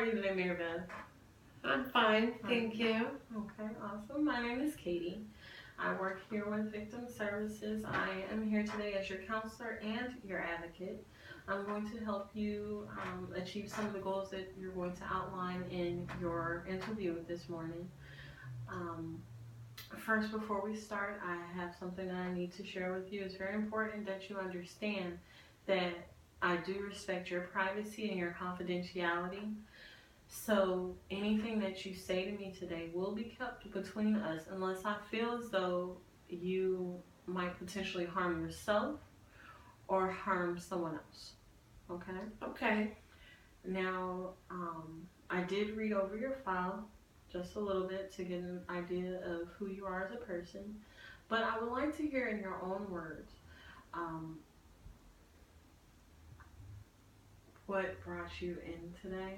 are you today, Mary Beth? I'm fine, thank you. Okay, awesome. My name is Katie. I work here with Victim Services. I am here today as your counselor and your advocate. I'm going to help you achieve some of the goals that you're going to outline in your interview this morning. Um, First, before we start, I have something that I need to share with you. It's very important that you understand that I do respect your privacy and your confidentiality. So anything that you say to me today will be kept between us unless I feel as though you might potentially harm yourself or harm someone else. Okay? Okay. Now, I did read over your file just a little bit to get an idea of who you are as a person, but I would like to hear in your own words um, what brought you in today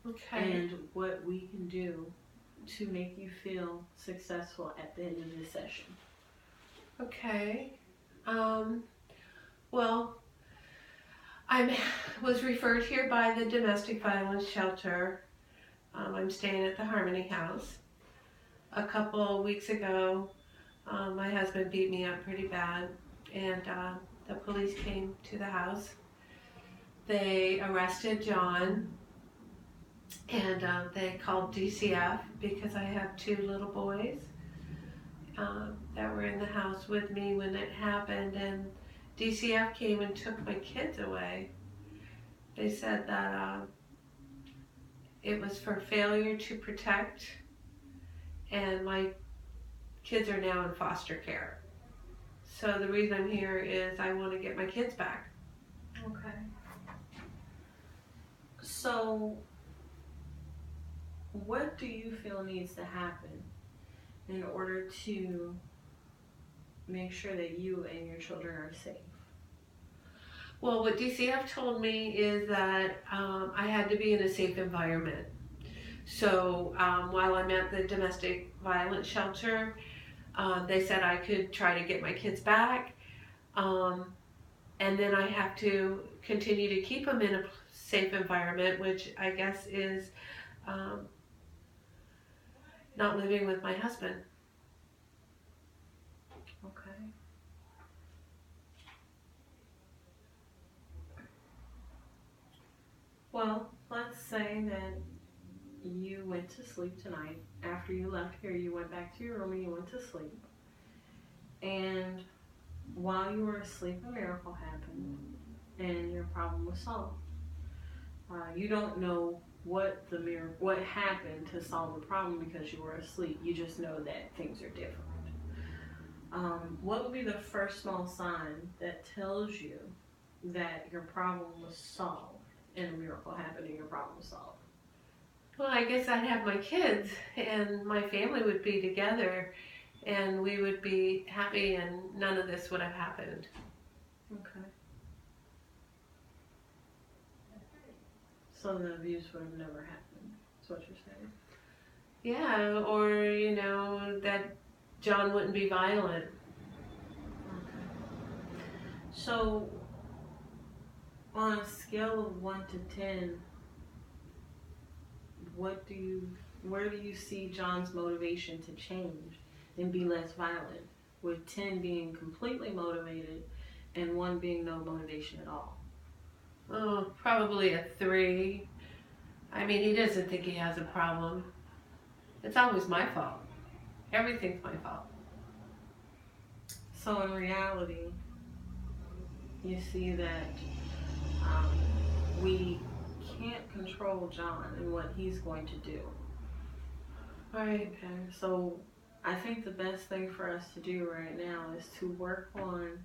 Okay. and what we can do to make you feel successful at the end of this session. Okay. Um, well, I was referred here by the domestic violence shelter. I'm staying at the Harmony House. A couple weeks ago, my husband beat me up pretty bad, and the police came to the house. They arrested John, and they called DCF because I have two little boys that were in the house with me when it happened, and DCF came and took my kids away. They said that it was for failure to protect, and my kids are now in foster care. So the reason I'm here is I want to get my kids back. Okay. So, what do you feel needs to happen in order to make sure that you and your children are safe? Well, what DCF told me is that I had to be in a safe environment. So while I'm at the domestic violence shelter, they said I could try to get my kids back. And then I have to continue to keep them in a safe environment, which I guess is um, not living with my husband. Okay. Well, let's say that you went to sleep tonight. After you left here, you went back to your room and you went to sleep. And while you were asleep, a miracle happened and your problem was solved. You don't know what happened to solve the problem because you were asleep. You just know that things are different. What would be the first small sign that tells you that your problem was solved and a miracle happened and your problem was solved? Well, I guess I'd have my kids and my family would be together and we would be happy and none of this would have happened. Okay. So the abuse would have never happened. That's what you're saying. Yeah, or, that John wouldn't be violent. Okay. So on a scale of 1 to 10, where do you see John's motivation to change and be less violent, with 10 being completely motivated and 1 being no motivation at all? Oh, probably a 3. I mean, he doesn't think he has a problem. It's always my fault. Everything's my fault. So in reality, you see that um, we can't control John and what he's going to do. Right. Okay, so I think the best thing for us to do right now is to work on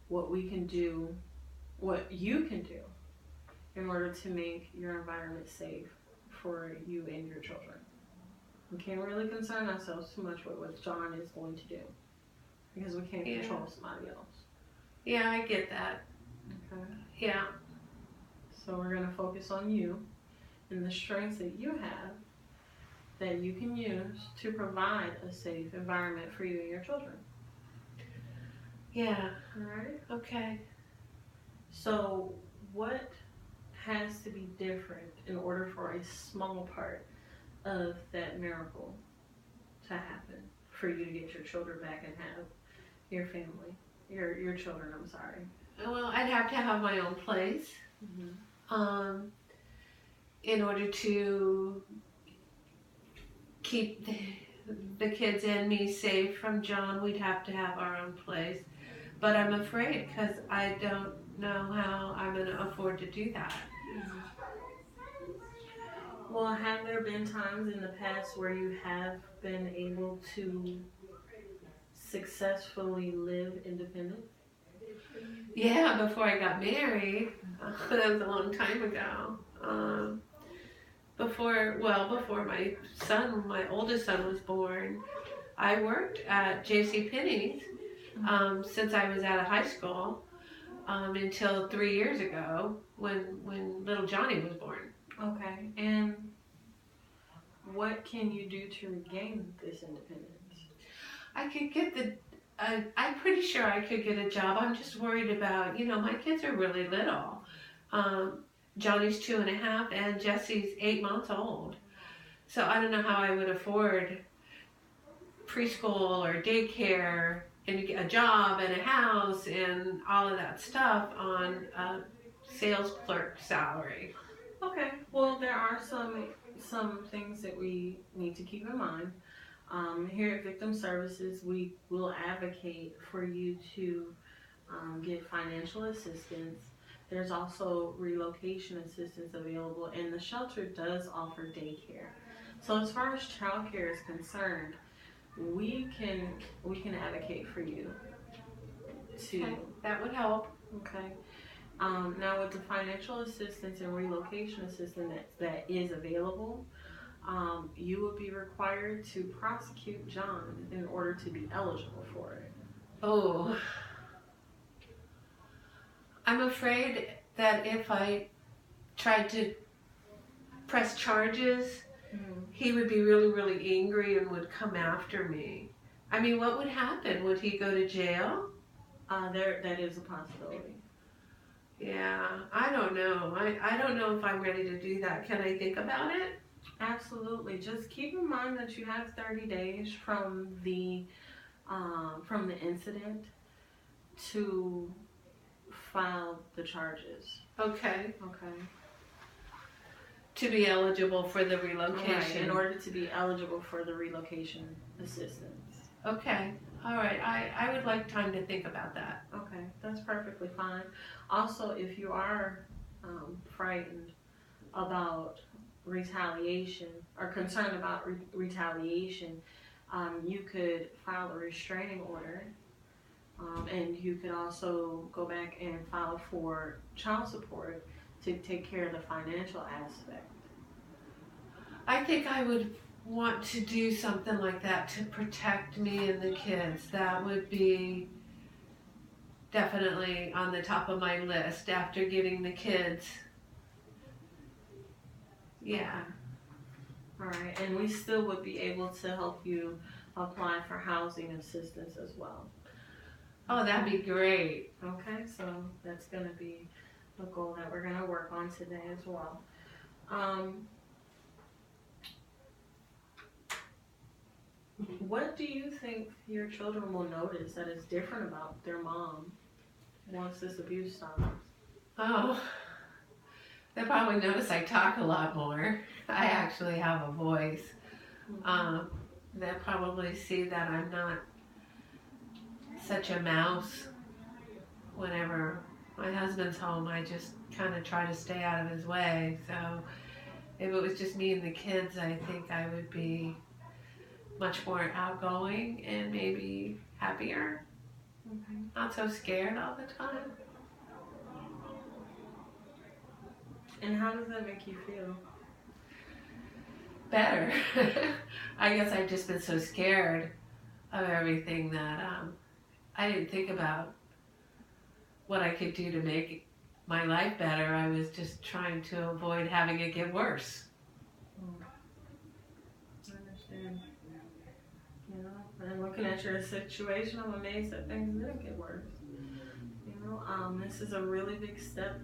what we can do, what you can do in order to make your environment safe for you and your children. We can't really concern ourselves too much with what John is going to do because we can't control somebody else. Yeah, I get that. Okay. Yeah. So we're going to focus on you and the strengths that you have that you can use to provide a safe environment for you and your children. Yeah. All right? Okay. So what has to be different in order for for a small part of that miracle to happen for you to get your children back and have your family, your children, I'm sorry. Well, I'd have to have my own place. In order to keep the kids and me safe from John, we'd have to have our own place. But I'm afraid because I don't know how I'm going to afford to do that. Well, have there been times in the past where you have been able to successfully live independent? Yeah, before I got married. That was a long time ago. Before my oldest son was born, I worked at JCPenney's since I was out of high school until 3 years ago when little Johnny was born. Okay, and what can you do to regain this independence? I could get I'm pretty sure I could get a job. I'm just worried about, my kids are really little. Johnny's 2.5 and Jesse's 8 months old. So I don't know how I would afford preschool or daycare and a job and a house and all of that stuff on a sales clerk salary. Okay, well, there are some things that we need to keep in mind. Here at Victim Services, we will advocate for you to get financial assistance. There's also relocation assistance available, and the shelter does offer daycare. So as far as childcare is concerned, we can advocate for you to. Okay, that would help. Okay. Now with the financial assistance and relocation assistance that is available, you will be required to prosecute John in order to be eligible for it. Oh. I'm afraid that if I tried to press charges, he would be really, really angry and would come after me. I mean, what would happen? Would he go to jail? That is a possibility. Yeah, I don't know. I don't know if I'm ready to do that. Can I think about it? Absolutely. Just keep in mind that you have 30 days from the incident to file the charges. Okay. Okay. To be eligible for the relocation. Right, in order to be eligible for the relocation assistance. Okay. All right. I would like time to think about that. Okay, that's perfectly fine. Also, if you are frightened about retaliation or concerned about retaliation, you could file a restraining order, and you could also go back and file for child support to take care of the financial aspect. I think I would want to do something like that to protect me and the kids. That would be definitely on the top of my list after getting the kids. Yeah. All right, and we still would be able to help you apply for housing assistance as well. Oh, that'd be great. Okay, so that's going to be a goal that we're going to work on today as well. What do you think your children will notice that is different about their mom once this abuse stops? Oh, they'll probably notice I talk a lot more. I actually have a voice. They'll probably see that I'm not such a mouse. Whenever my husband's home, I just kind of try to stay out of his way. So if it was just me and the kids, I think I would be much more outgoing and maybe happier. Okay. Not so scared all the time. And how does that make you feel? Better. I guess I've just been so scared of everything that I didn't think about what I could do to make my life better. I was just trying to avoid having it get worse. I understand. You know, and looking at your situation, I'm amazed that things didn't get worse. You know, this is a really big step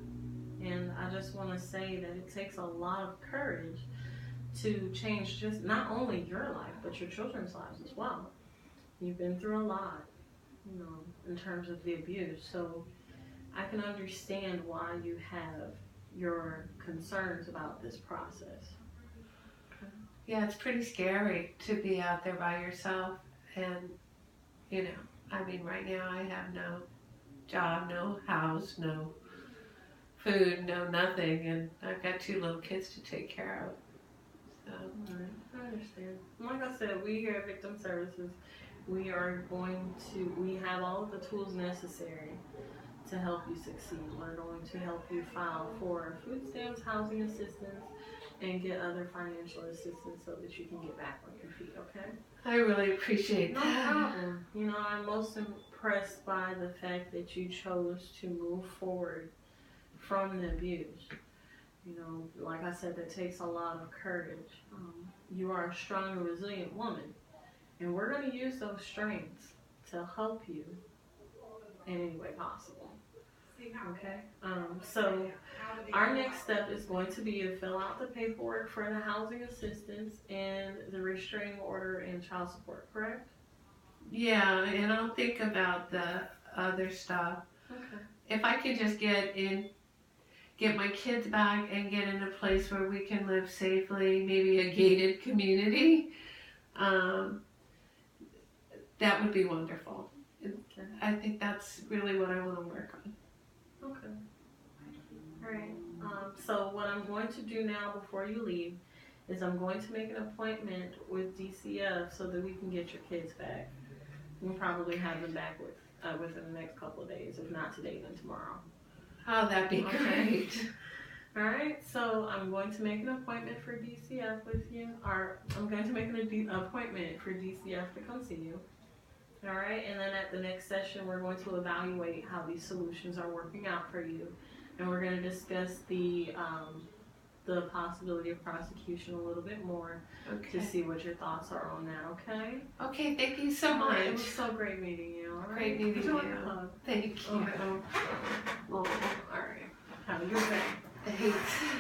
And I just want to say that it takes a lot of courage to change just not only your life, but your children's lives as well. You've been through a lot, you know, in terms of the abuse. So I can understand why you have your concerns about this process. Yeah, it's pretty scary to be out there by yourself. And, you know, I mean, right now I have no job, no house, no food, no nothing. And I've got 2 little kids to take care of. So, Alright, I understand. Like I said, we here at Victim Services, we have all of the tools necessary to help you succeed. We're going to help you file for food stamps, housing assistance, and get other financial assistance so that you can get back on your feet, okay? I really appreciate No that. problem. You know, I'm most impressed by the fact that you chose to move forward from the abuse. You know, like I said, that takes a lot of courage. You are a strong and resilient woman, and we're going to use those strengths to help you in any way possible. Okay? So our next step is going to be to fill out the paperwork for the housing assistance and the restraining order and child support, correct? Yeah, and I'll think about the other stuff. Okay. If I could just get my kids back and get in a place where we can live safely, maybe a gated community, that would be wonderful. Okay. I think that's really what I want to work on. Okay. Alright. So what I'm going to do now before you leave is I'm going to make an appointment with DCF so that we can get your kids back. We'll probably have them back within the next couple of days. If not today, then tomorrow. Oh, that'd be Okay. great. Alright, so I'm going to make an appointment for DCF with you, or I'm going to make an appointment for DCF to come see you. Alright, and then at the next session, we're going to evaluate how these solutions are working out for you. And we're going to discuss the possibility of prosecution a little bit more to Okay. see what your thoughts are on that, okay? Okay, thank you so Alright, it much. was so great meeting you, alright? Great meeting Would you like you. a hug? Thank you. Okay. Oh, alright. Have a good day. Thanks.